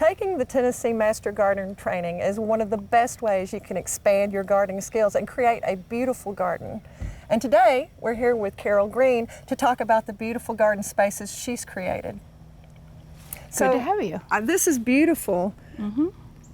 taking the Tennessee Master Gardener training is one of the best ways you can expand your gardening skills and create a beautiful garden. And today, we're here with Carol Green to talk about the beautiful garden spaces she's created. Good to have you. This is beautiful.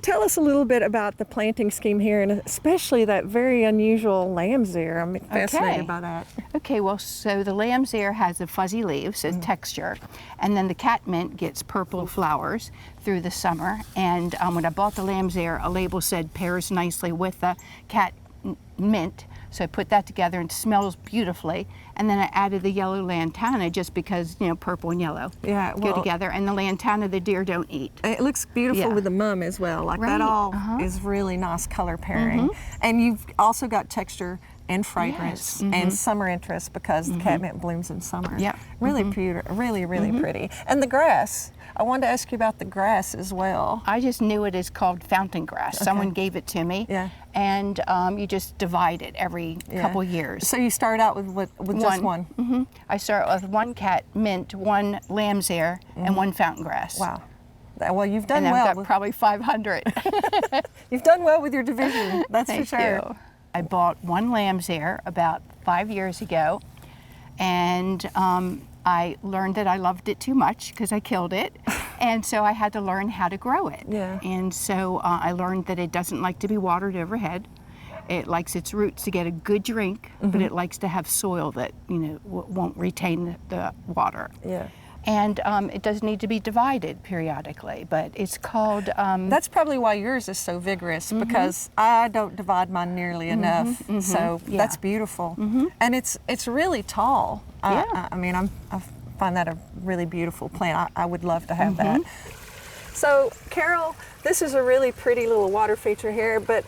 Tell us a little bit about the planting scheme here, and especially that very unusual lamb's ear. I'm fascinated by that. Okay, well, so the lamb's ear has a fuzzy leaves, so texture, and then the catmint gets purple flowers through the summer. And when I bought the lamb's ear, a label said pairs nicely with the catmint. So I put that together and it smells beautifully. And then I added the yellow lantana just because, you know, purple and yellow go together. And the lantana, the deer don't eat. It looks beautiful with the mum as well. Like that all is really nice color pairing. And you've also got texture and fragrance and summer interest because the catmint blooms in summer. Really beautiful, really pretty. And the grass. I wanted to ask you about the grass as well. I just knew it is called fountain grass. Someone gave it to me. And you just divide it every couple years. So you start out with just one? I start with one catmint, one lamb's ear, and one fountain grass. Wow. Well, you've done well. well. I've got probably 500. You've done well with your division, that's for sure. Thank you. I bought one lamb's ear about 5 years ago, and I learned that I loved it too much because I killed it, and so I had to learn how to grow it. And so I learned that it doesn't like to be watered overhead. It likes its roots to get a good drink, but it likes to have soil that, you know, won't retain the water. And it does need to be divided periodically, but it's called... That's probably why yours is so vigorous, because I don't divide mine nearly enough, so that's beautiful. And it's really tall. I mean, I find that a really beautiful plant. I would love to have that. So, Carol, this is a really pretty little water feature here, but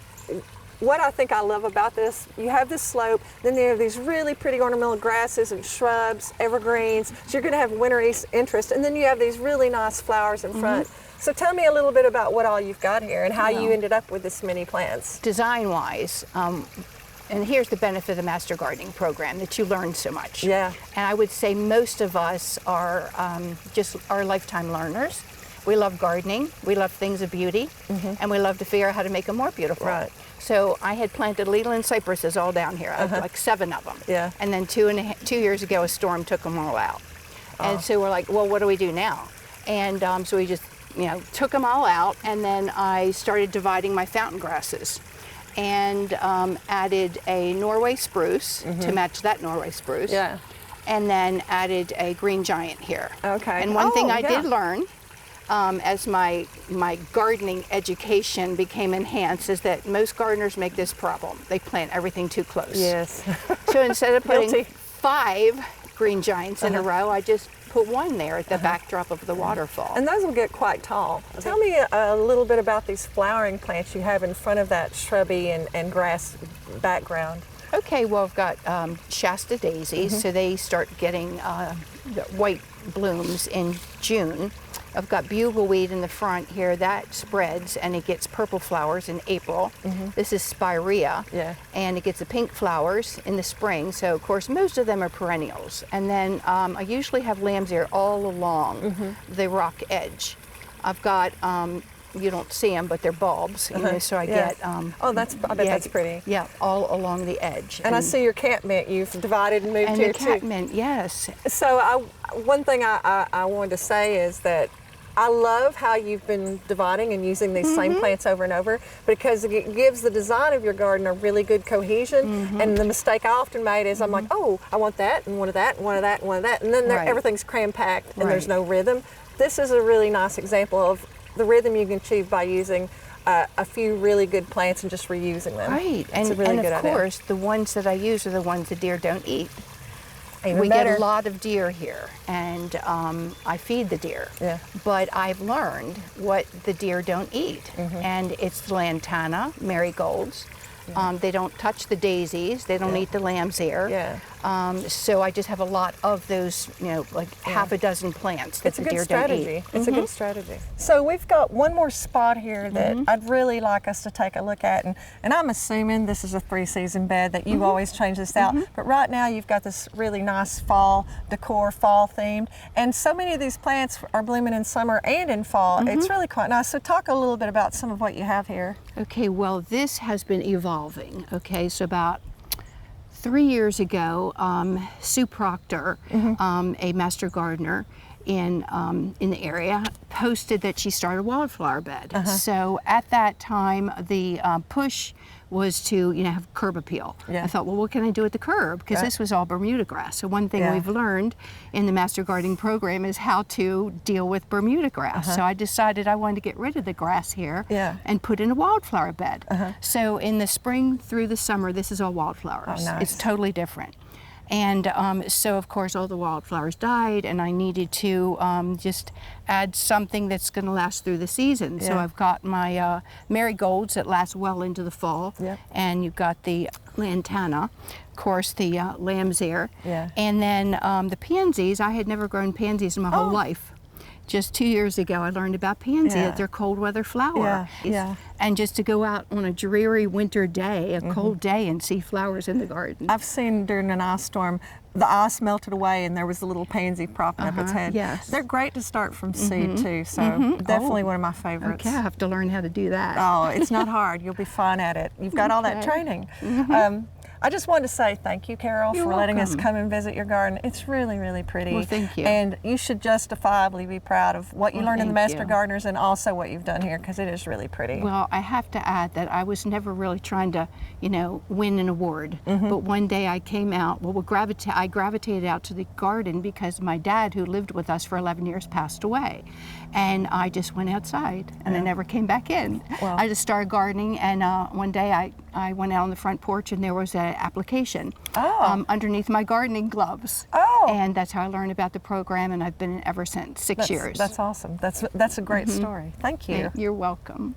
what I think I love about this, you have this slope, then you have these really pretty ornamental grasses and shrubs, evergreens, so you're going to have winter interest, and then you have these really nice flowers in front. So tell me a little bit about what all you've got here and how you ended up with this many plants. Design-wise, and here's the benefit of the Master Gardening program, that you learn so much. And I would say most of us are just lifetime learners. We love gardening, we love things of beauty, and we love to figure out how to make them more beautiful. So I had planted Leland cypresses all down here, like 7 of them. And then 2 years ago, a storm took them all out. And so we're like, well, what do we do now? And so we just, you know, took them all out, and then I started dividing my fountain grasses and added a Norway spruce to match that Norway spruce. And then added a green giant here. And one thing I did learn as my gardening education became enhanced is that most gardeners make this problem. They plant everything too close. So instead of putting 5 green giants in a row, I just put 1 there at the backdrop of the waterfall. And those will get quite tall. Tell me a little bit about these flowering plants you have in front of that shrubby and grass background. Okay, well, I've got Shasta daisies, so they start getting the white blooms in June. I've got bugleweed in the front here, that spreads and it gets purple flowers in April. This is spirea, and it gets the pink flowers in the spring, so of course most of them are perennials. And then I usually have lamb's ear all along the rock edge. I've got, you don't see them, but they're bulbs, you know, so I get... I bet that's pretty. Yeah, all along the edge. And I see your catmint you've divided and moved here too. And the catmint, yes. So one thing I wanted to say is that I love how you've been dividing and using these same plants over and over, because it gives the design of your garden a really good cohesion. And the mistake I often made is I'm like, oh, I want that and one of that and one of that and one of that, and then everything's cram-packed and there's no rhythm. This is a really nice example of the rhythm you can achieve by using a few really good plants and just reusing them. And, really and of course, the ones that I use are the ones the deer don't eat. We get a lot of deer here, and I feed the deer. But I've learned what the deer don't eat, and it's lantana, marigolds. They don't touch the daisies. They don't eat the lamb's ear. So I just have a lot of those, like half a dozen plants that it's a the good deer strategy. don't eat. It's a good strategy. So we've got one more spot here that I'd really like us to take a look at, and I'm assuming this is a 3-season bed that you always change this out, but right now you've got this really nice fall decor, fall themed, and so many of these plants are blooming in summer and in fall. It's really quite nice. So talk a little bit about some of what you have here. Okay, well, this has been evolving. Okay, so about 3 years ago, Sue Proctor, a master gardener in the area, posted that she started a wildflower bed. So at that time, the push was to have curb appeal. I thought, well, what can I do at the curb? Because this was all Bermuda grass. So one thing we've learned in the master gardening program is how to deal with Bermuda grass. So I decided I wanted to get rid of the grass here and put in a wildflower bed. So in the spring through the summer, this is all wildflowers. Oh, nice. It's totally different. And so, of course, all the wildflowers died, and I needed to just add something that's going to last through the season. So I've got my marigolds that last well into the fall, and you've got the lantana, of course, the lamb's ear, and then the pansies. I had never grown pansies in my whole life. Just 2 years ago, I learned about pansy, that they're cold weather flower. And just to go out on a dreary winter day, a cold day, and see flowers in the garden. I've seen during an ice storm, the ice melted away and there was a little pansy propping up its head. They're great to start from seed too, so definitely one of my favorites. Okay, I have to learn how to do that. Oh, it's not hard. You'll be fine at it. You've got all that training. I just wanted to say thank you, Carol, for letting us come and visit your garden. It's really, really pretty. Well, thank you. And you should justifiably be proud of what you learned in the Master Gardeners and also what you've done here, because it is really pretty. Well, I have to add that I was never really trying to, win an award. But one day I came out, I gravitated out to the garden because my dad, who lived with us for 11 years, passed away. And I just went outside and I never came back in. Well, I just started gardening, and one day I went out on the front porch and there was an application underneath my gardening gloves. And that's how I learned about the program, and I've been in ever since, 6 years. That's awesome. That's a great story. Thank you. You're welcome.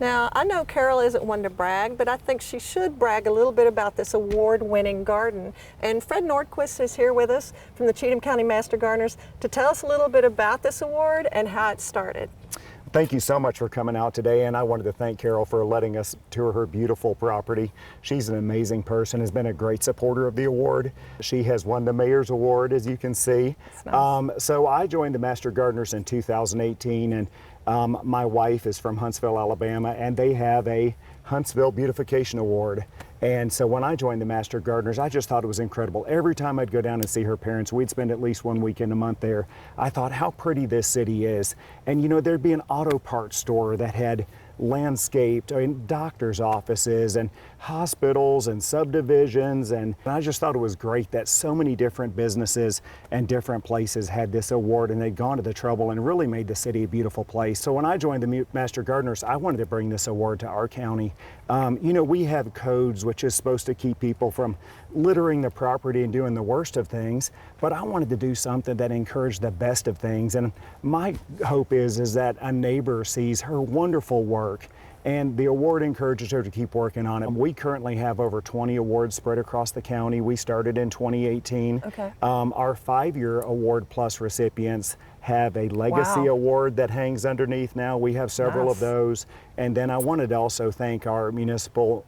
Now, I know Carol isn't one to brag, but I think she should brag a little bit about this award-winning garden. And Fred Nordquist is here with us from the Cheatham County Master Gardeners to tell us a little bit about this award and how it started. Thank you so much for coming out today, and I wanted to thank Carol for letting us tour her beautiful property. She's an amazing person, has been a great supporter of the award. She has won the Mayor's Award, as you can see. Nice. So I joined the Master Gardeners in 2018, and my wife is from Huntsville, Alabama, and they have a Huntsville Beautification Award. And so when I joined the Master Gardeners, I just thought it was incredible. Every time I'd go down and see her parents, we'd spend at least 1 weekend a month there. I thought how pretty this city is. And there'd be an auto parts store that had landscaped, doctor's offices and hospitals and subdivisions, and I just thought it was great that so many different businesses and different places had this award, and they'd gone to the trouble and really made the city a beautiful place. So when I joined the Master Gardeners, I wanted to bring this award to our county. We have codes which is supposed to keep people from littering the property and doing the worst of things, but I wanted to do something that encouraged the best of things. And my hope is that a neighbor sees her wonderful work and the award encourages her to keep working on it. We currently have over 20 awards spread across the county. We started in 2018. Okay. Our 5-year Award Plus recipients have a legacy award that hangs underneath now. We have several of those. And then I wanted to also thank our municipal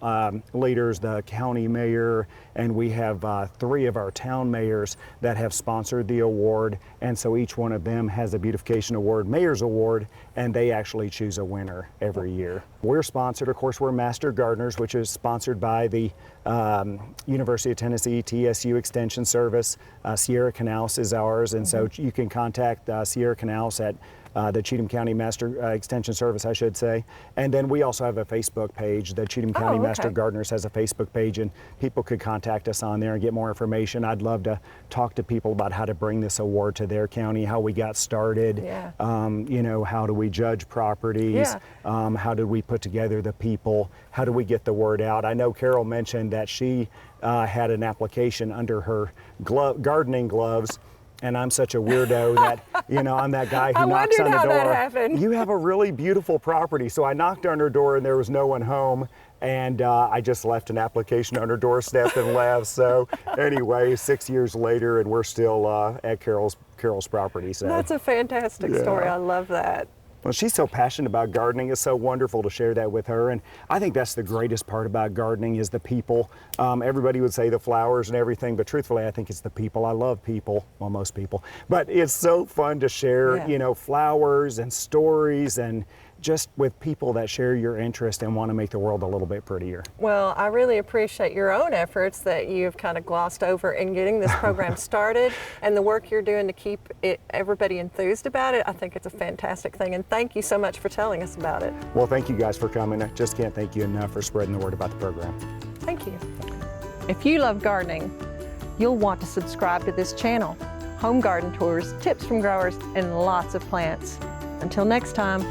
leaders, the county mayor, and we have 3 of our town mayors that have sponsored the award. And so each one of them has a Beautification Award, Mayor's Award, and they actually choose a winner every year. We're sponsored, of course, we're Master Gardeners, which is sponsored by the University of Tennessee TSU Extension Service. Sierra Canals is ours, and so you can contact Sierra Canals at the Cheatham County Master Extension Service, I should say. And then we also have a Facebook page. The Cheatham County Master Gardeners has a Facebook page, and people could contact us on there and get more information. I'd love to talk to people about how to bring this award to their county, how we got started, how do we judge properties, how did we put together the people, how do we get the word out. I know Carol mentioned that she had an application under her gardening gloves, and I'm such a weirdo that You know, I'm that guy who knocks on the door. I wondered how that happened. You have a really beautiful property. So I knocked on her door and there was no one home. And I just left an application on her doorstep and left. So anyway, 6 years later, and we're still at Carol's property. So that's a fantastic story. I love that. Well, she's so passionate about gardening. It's so wonderful to share that with her. And I think that's the greatest part about gardening is the people. Everybody would say the flowers and everything, but truthfully, I think it's the people. I love people, well, most people. But it's so fun to share, you know, flowers and stories and just with people that share your interest and want to make the world a little bit prettier. Well, I really appreciate your own efforts that you've kind of glossed over in getting this program started and the work you're doing to keep everybody enthused about it. I think it's a fantastic thing, and thank you so much for telling us about it. Well, thank you guys for coming. I just can't thank you enough for spreading the word about the program. Thank you. If you love gardening, you'll want to subscribe to this channel. Home garden tours, tips from growers, and lots of plants. Until next time,